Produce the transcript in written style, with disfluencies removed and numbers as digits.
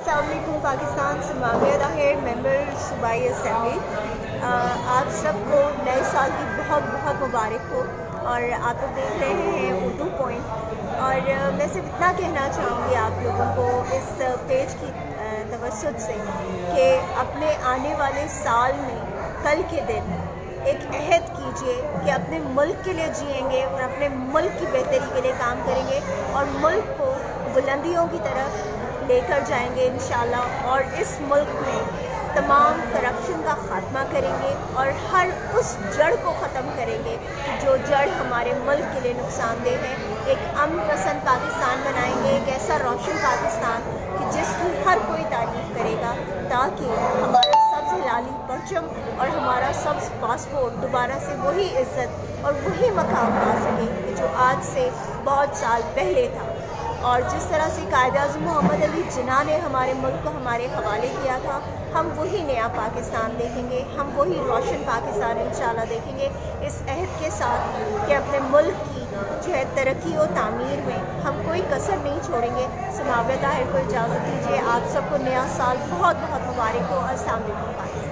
अस्सलामुअलैकुम पाकिस्तान से माविया ताहिर मेंबर सूबाई असेंबली। आप सबको नए साल की बहुत बहुत मुबारक हो। और आप लोग देख रहे हैं उर्दू पॉइंट। और मैं सिर्फ इतना कहना चाहूँगी आप लोगों को इस पेज की तवस्सुत से कि अपने आने वाले साल में कल के दिन एक अहद कीजिए कि अपने मुल्क के लिए जिएंगे और अपने मुल्क की बेहतरी के लिए काम करेंगे और मुल्क को बुलंदियों की तरफ लेकर जाएंगे इंशाल्लाह। और इस मुल्क में तमाम करप्शन का ख़ात्मा करेंगे और हर उस जड़ को ख़त्म करेंगे जो जड़ हमारे मुल्क के लिए नुकसानदेह है। एक अमन पसंद पाकिस्तान बनाएंगे, एक ऐसा रोशन पाकिस्तान कि जिसकी हर कोई तारीफ़ करेगा, ताकि हमारा सब्ज़ हिलाली परचम और हमारा सब्ज़ पासपोर्ट दोबारा से वही इज़्ज़त और वही मकाम पा सके कि जो आज से बहुत साल पहले था। और जिस तरह से कायद-ए-आज़म मोहम्मद अली जिन्ना ने हमारे मुल्क को हमारे हवाले किया था, हम वही नया पाकिस्तान देखेंगे, हम वही रोशन पाकिस्तान इंशाल्लाह देखेंगे, इस अहद के साथ कि अपने मुल्क की जो है तरक्की और तामीर में हम कोई कसर नहीं छोड़ेंगे। माविया ताहिर को इजाज़त दीजिए। आप सबको नया साल बहुत बहुत मुबारक हो। अस्सलाम वालेकुम पाकिस्तान।